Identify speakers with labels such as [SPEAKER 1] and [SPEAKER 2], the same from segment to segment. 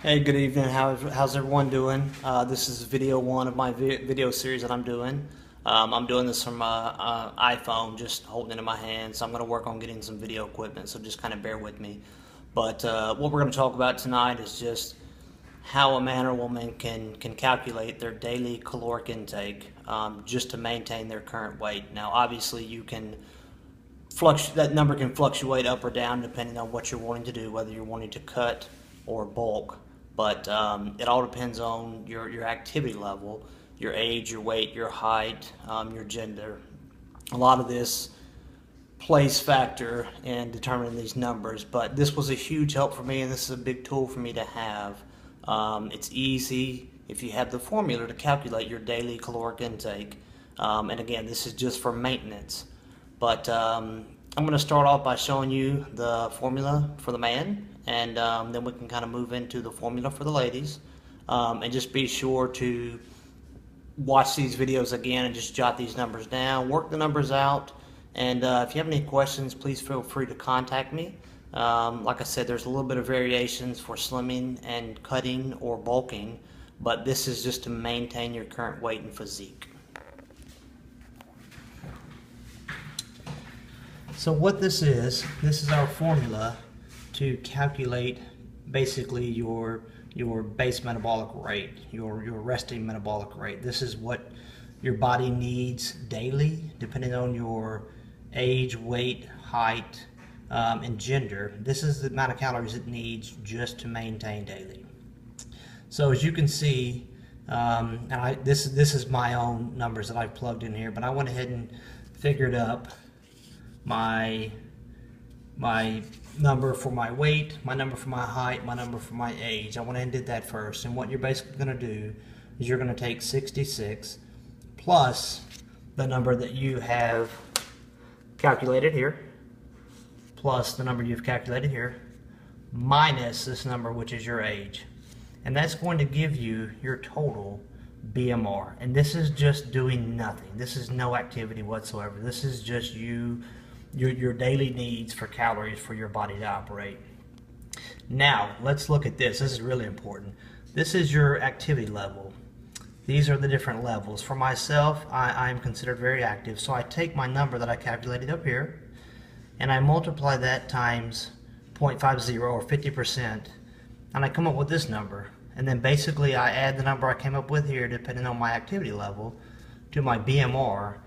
[SPEAKER 1] Hey, good evening. How's everyone doing? This is video one of my video series that I'm doing. I'm doing this from my iPhone, just holding it in my hand. So I'm going to work on getting some video equipment. So just kind of bear with me. But what we're going to talk about tonight is just how a man or woman can calculate their daily caloric intake just to maintain their current weight. Now, obviously, you can that number can fluctuate up or down depending on what you're wanting to do, whether you're wanting to cut or bulk. But it all depends on your activity level, your age, your weight, your height, your gender. A lot of this plays factor in determining these numbers, but this was a huge help for me, and this is a big tool for me to have. It's easy if you have the formula to calculate your daily caloric intake. And again, this is just for maintenance. But I'm going to start off by showing you the formula for the man, and then we can kind of move into the formula for the ladies. And just be sure to watch these videos again and just jot these numbers down, work the numbers out, and if you have any questions, please feel free to contact me. Like I said, there's a little bit of variations for slimming and cutting or bulking, but this is just to maintain your current weight and physique. So what this is our formula to calculate basically your base metabolic rate, your resting metabolic rate. This is what your body needs daily, depending on your age, weight, height, and gender. This is the amount of calories it needs just to maintain daily. So as you can see, this is my own numbers that I've plugged in here, but I went ahead and figured up my number for my weight, my number for my height, my number for my age. I went ahead and did that first, and what you're basically going to do is you're going to take 66 plus the number that you have calculated here, plus the number you've calculated here, minus this number, which is your age, and that's going to give you your total BMR. And this is just doing nothing. This is no activity whatsoever. This is just your daily needs for calories for your body to operate. Now let's look at this. This is really important. This is your activity level. These are the different levels. For myself, I am considered very active, so I take my number that I calculated up here and I multiply that times 0.50 or 50%, and I come up with this number. And then basically I add the number I came up with here, depending on my activity level, to my BMR,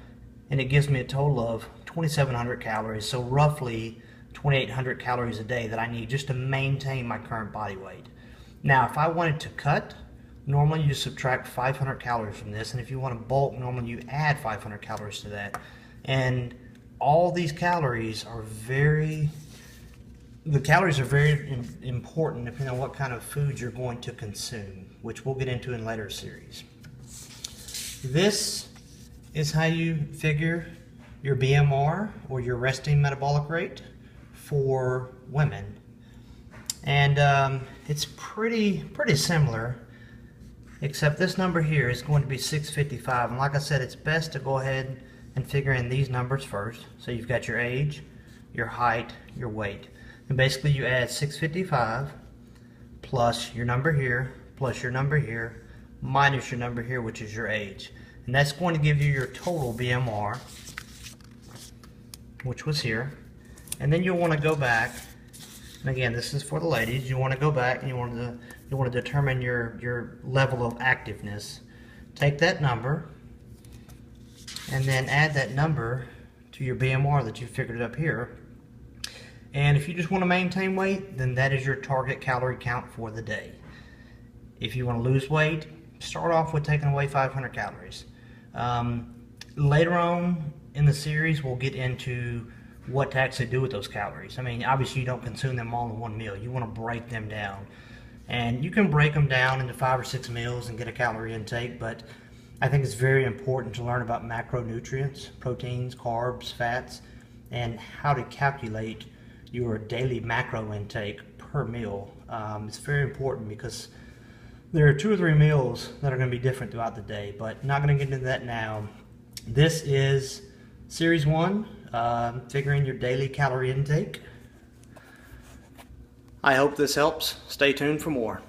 [SPEAKER 1] and it gives me a total of 2,700 calories, so roughly 2,800 calories a day that I need just to maintain my current body weight. Now, if I wanted to cut, normally you subtract 500 calories from this, and if you want to bulk, normally you add 500 calories to that. And all these calories are very important depending on what kind of food you're going to consume, which we'll get into in later series. This is how you figure your BMR, or your resting metabolic rate, for women. And it's pretty similar, except this number here is going to be 655. And like I said, it's best to go ahead and figure in these numbers first. So you've got your age, your height, your weight. And basically you add 655 plus your number here, plus your number here, minus your number here, which is your age. And that's going to give you your total BMR, which was here. And then you'll want to go back, and again, this is for the ladies. You want to go back and you want to determine your level of activeness. Take that number and then add that number to your BMR that you figured up here. And if you just want to maintain weight, then that is your target calorie count for the day. If you want to lose weight, start off with taking away 500 calories. Later on in the series, we'll get into what to actually do with those calories. I mean, obviously you don't consume them all in one meal. You want to break them down. And you can break them down into 5 or 6 meals and get a calorie intake, but I think it's very important to learn about macronutrients, proteins, carbs, fats, and how to calculate your daily macro intake per meal. It's very important because there are 2 or 3 meals that are going to be different throughout the day, but not going to get into that now. This is Series 1, figuring your daily calorie intake. I hope this helps. Stay tuned for more.